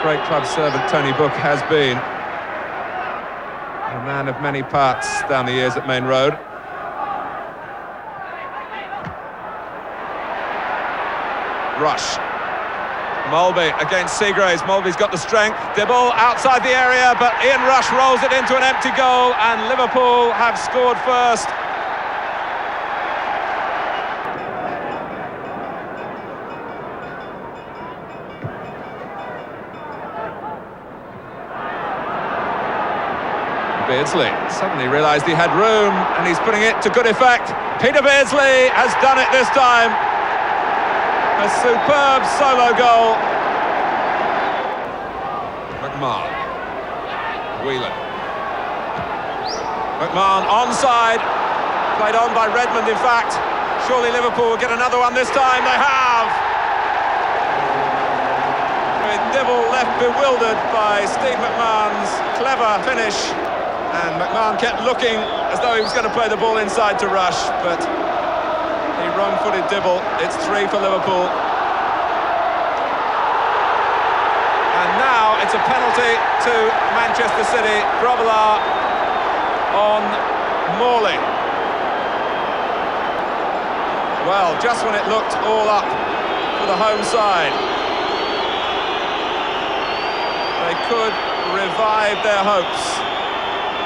great club servant Tony Book has been. A man of many parts down the years at Main Road. Rush. Mulby against Seagraves. Mulby's got the strength. Dibble outside the area, but Ian Rush rolls it into an empty goal, and Liverpool have scored first. Beardsley suddenly realised he had room, and he's putting it to good effect. Peter Beardsley has done it this time. A superb solo goal. McMahon. Whelan. McMahon onside. Played on by Redmond, in fact. Surely Liverpool will get another one this time. They have. With Dibble left bewildered by Steve McMahon's clever finish. And McMahon kept looking as though he was going to play the ball inside to Rush, but he wrong-footed Dibble. It's 3 for Liverpool. And now it's a penalty to Manchester City. Grobbelaar on Morley. Well, just when it looked all up for the home side, they could revive their hopes.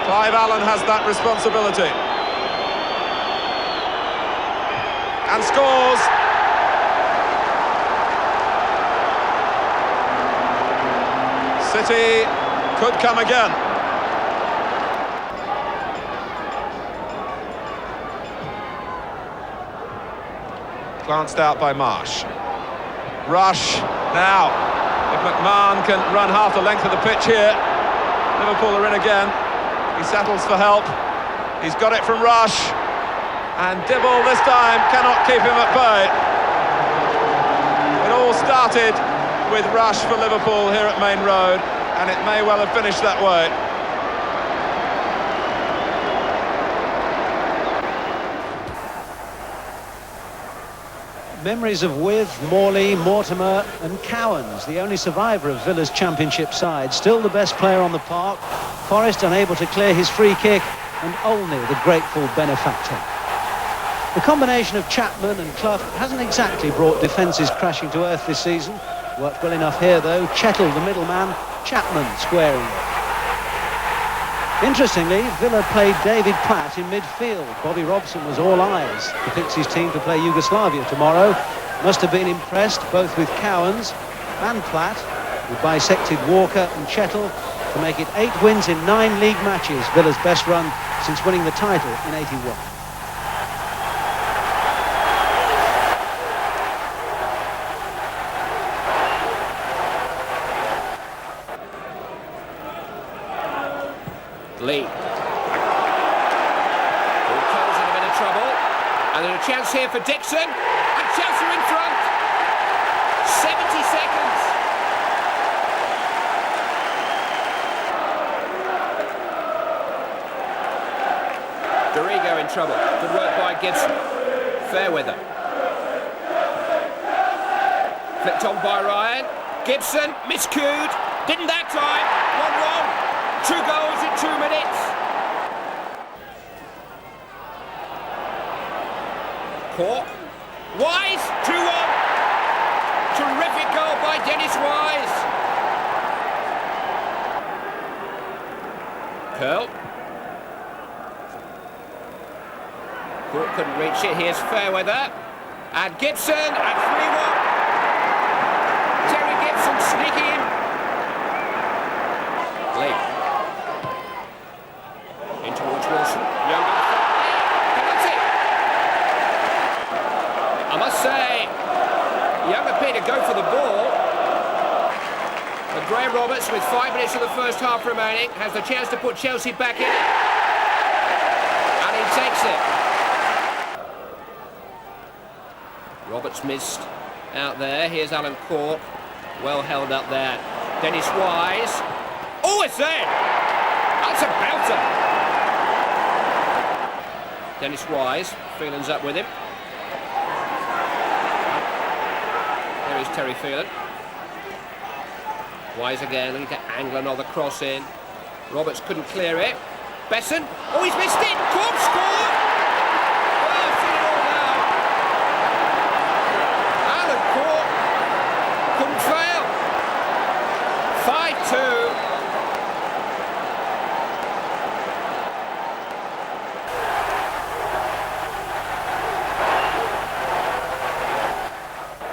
Clive Allen has that responsibility. And scores. City could come again. Glanced out by Marsh. Rush now. If McMahon can run half the length of the pitch here, Liverpool are in again. He settles for help. He's got it from Rush. And Dibble this time cannot keep him at bay. It all started with Rush for Liverpool here at Main Road, and it may well have finished that way. Memories of With, Morley, Mortimer and Cowans, the only survivor of Villa's Championship side. Still the best player on the park. Forrest unable to clear his free kick, and Olney the grateful benefactor. The combination of Chapman and Clough hasn't exactly brought defences crashing to earth this season. Worked well enough here though. Chettle the middleman, Chapman squaring. Interestingly, Villa played David Platt in midfield. Bobby Robson was all eyes. He picks his team to play Yugoslavia tomorrow. Must have been impressed both with Cowans and Platt, who bisected Walker and Chettle to make it 8 wins in 9 league matches, Villa's best run since winning the title in '81. Lee. Cole's in a bit of trouble. And there's a chance here for Dixon. And Chelsea in front. 70 seconds. Dorigo in trouble. Good work by Gibson. Fairweather. Flicked on by Ryan. Gibson miscued. Didn't that time. 1-1. 2 goals in 2 minutes. Cork. Wise. 2-1. Terrific goal by Dennis Wise. Curl. Cork couldn't reach it. Here's Fairweather. And Gibson at 3-1. Terry Gibson sneaking in. Lee. In towards Wilson. Young. Penalty. I must say, Young appeared to go for the ball. But Graham Roberts, with 5 minutes of the first half remaining, has the chance to put Chelsea back in it. And he takes it. Roberts missed out there. Here's Alan Cork. Well held up there. Dennis Wise. Oh, it's there! That's a belter! Dennis Wise. Phelan's up with him. There is Terry Phelan. Wise again, looking to angle another cross in. Roberts couldn't clear it. Besson, oh, he's missed it! Could score! Oh, I've seen it all now. Alan Court couldn't fail.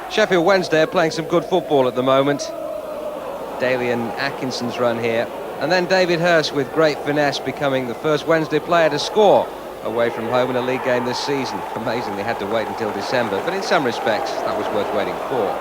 5-2. Sheffield Wednesday are playing some good football at the moment. Daly and Atkinson's run here. And then David Hurst with great finesse becoming the first Wednesday player to score away from home in a league game this season. Amazingly had to wait until December, but in some respects that was worth waiting for.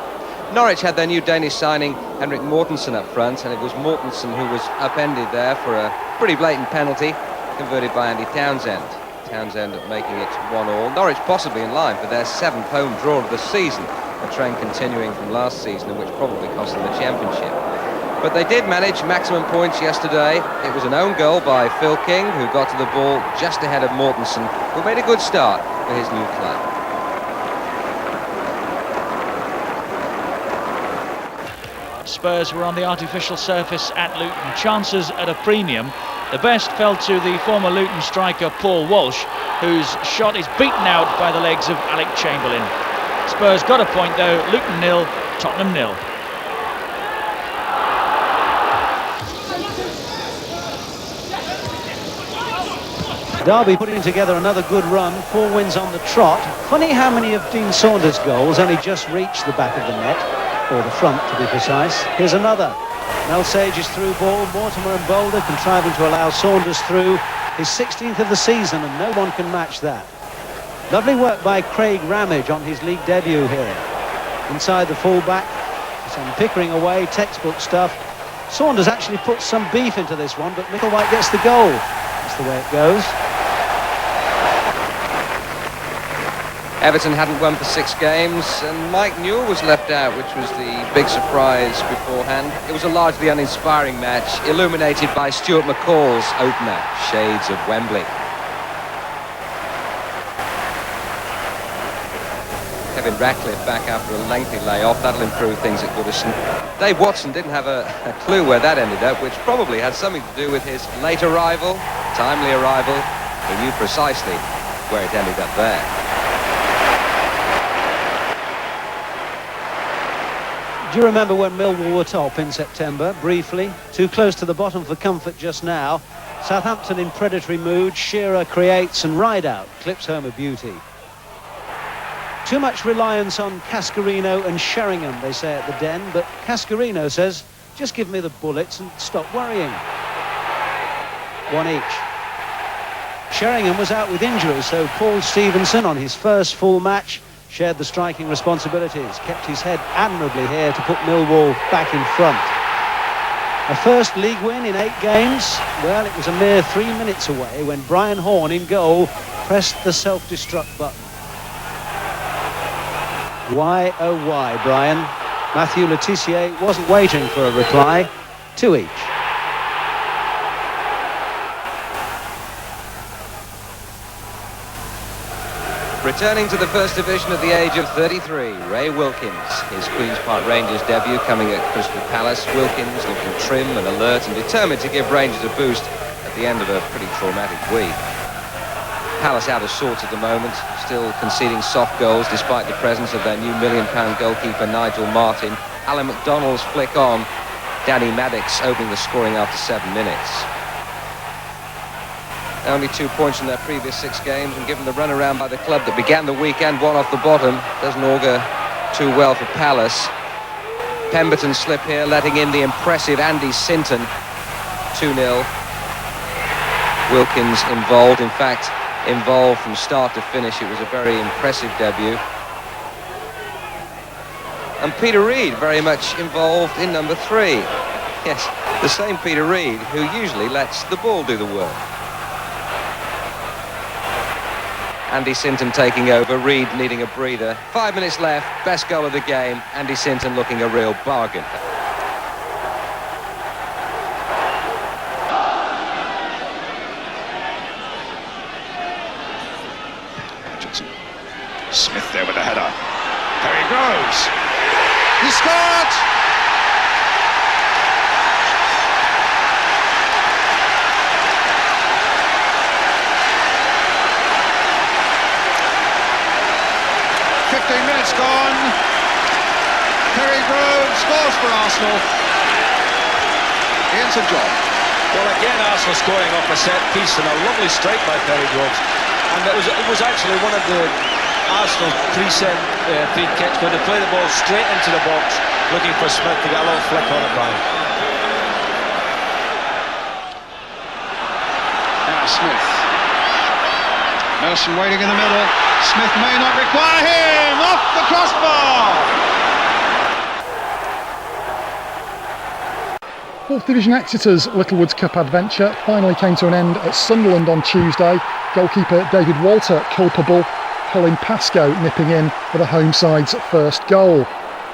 Norwich had their new Danish signing Henrik Mortensen up front, and it was Mortensen who was upended there for a pretty blatant penalty converted by Andy Townsend. Townsend making it 1-1. Norwich possibly in line for their 7th home draw of the season, a trend continuing from last season, which probably cost them the championship. But they did manage maximum points yesterday. It was an own goal by Phil King, who got to the ball just ahead of Mortensen, who made a good start for his new club. Spurs were on the artificial surface at Luton, chances at a premium. The best fell to the former Luton striker Paul Walsh, whose shot is beaten out by the legs of Alec Chamberlain. Spurs got a point though, Luton 0, Tottenham 0. Derby putting together another good run, 4 wins on the trot. Funny how many of Dean Saunders' goals only just reached the back of the net, or the front to be precise. Here's another. Mel Sage's through ball, Mortimer and Boulder contriving to allow Saunders through, his 16th of the season, and no one can match that. Lovely work by Craig Ramage on his league debut here. Inside the fullback, some pickering away, textbook stuff. Saunders actually puts some beef into this one, but Micklewhite gets the goal. That's the way it goes. Everton hadn't won for 6 games, and Mike Newell was left out, which was the big surprise beforehand. It was a largely uninspiring match, illuminated by Stuart McCall's opener, Shades of Wembley. Kevin Ratcliffe back after a lengthy layoff. That'll improve things at Goodison. Dave Watson didn't have a clue where that ended up, which probably had something to do with his late arrival, timely arrival. He knew precisely where it ended up there. Do you remember when Millwall were top in September? Briefly. Too close to the bottom for comfort just now. Southampton in predatory mood. Shearer creates and Rideout clips home a beauty. Too much reliance on Cascarino and Sheringham, they say at the Den, but Cascarino says, just give me the bullets and stop worrying. 1 each. Sheringham was out with injury, so Paul Stevenson, on his first full match, shared the striking responsibilities, kept his head admirably here to put Millwall back in front. A first league win in 8 games? Well, it was a mere 3 minutes away when Brian Horne in goal pressed the self-destruct button. Why, oh why, Brian? Matthew Letitia wasn't waiting for a reply. 2 each. Returning to the First Division at the age of 33, Ray Wilkins. His Queen's Park Rangers debut coming at Crystal Palace. Wilkins looking trim and alert and determined to give Rangers a boost at the end of a pretty traumatic week. Palace out of sorts at the moment, still conceding soft goals despite the presence of their new £1 million goalkeeper Nigel Martin. Alan McDonald's flick on, Danny Maddox opening the scoring after 7 minutes. Only 2 points in their previous 6 games, and given the run around by the club that began the weekend 1 off the bottom, doesn't augur too well for Palace. Pemberton slip here, letting in the impressive Andy Sinton. 2-0. Wilkins involved, in fact, involved from start to finish. It was a very impressive debut. And Peter Reid very much involved in number 3. Yes, the same Peter Reid who usually lets the ball do the work. Andy Sinton taking over, Reid needing a breather. 5 minutes left, best goal of the game. Andy Sinton looking a real bargain. Smith there with a header. There he goes. He scored! scores for Arsenal. Ian St John. Well, again, Arsenal scoring off a set piece and a lovely strike by Perry Groves. And it was actually one of the Arsenal preset free kicks when they play the ball straight into the box, looking for Smith to get a little flick on it by. Now Smith. Nelson waiting in the middle. Smith may not require him. Off the crossbar. 4th Division Exeter's Littlewoods Cup adventure finally came to an end at Sunderland on Tuesday. Goalkeeper David Walter culpable, Colin Pascoe nipping in for the home side's first goal.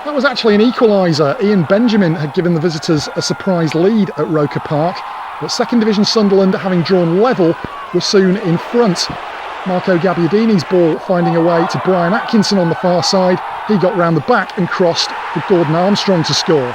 That was actually an equaliser. Ian Benjamin had given the visitors a surprise lead at Roker Park, but 2nd Division Sunderland, having drawn level, were soon in front. Marco Gabbiadini's ball finding a way to Brian Atkinson on the far side. He got round the back and crossed for Gordon Armstrong to score.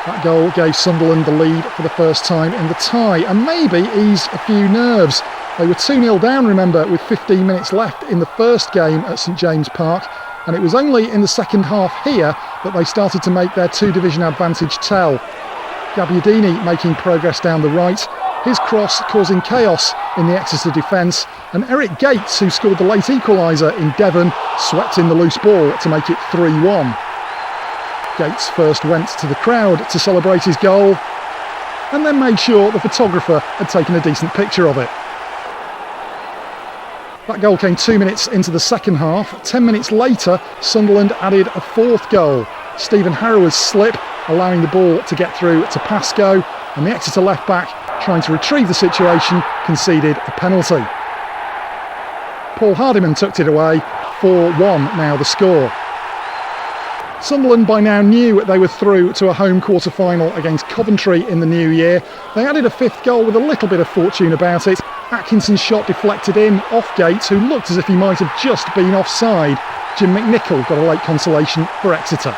That goal gave Sunderland the lead for the first time in the tie and maybe eased a few nerves. They were 2-0 down, remember, with 15 minutes left in the first game at St James Park, and it was only in the second half here that they started to make their 2-division advantage tell. Gabbiadini making progress down the right, his cross causing chaos in the Exeter defence, and Eric Gates, who scored the late equaliser in Devon, swept in the loose ball to make it 3-1. Gates first went to the crowd to celebrate his goal and then made sure the photographer had taken a decent picture of it. That goal came 2 minutes into the second half. 10 minutes later, Sunderland added a 4th goal. Stephen Harrower's slip, allowing the ball to get through to Pascoe, and the Exeter left back, trying to retrieve the situation, conceded a penalty. Paul Hardiman tucked it away. 4-1 now the score. Sunderland by now knew they were through to a home quarter-final against Coventry in the new year. They added a 5th goal with a little bit of fortune about it. Atkinson's shot deflected in off Gates, who looked as if he might have just been offside. Jim McNichol got a late consolation for Exeter.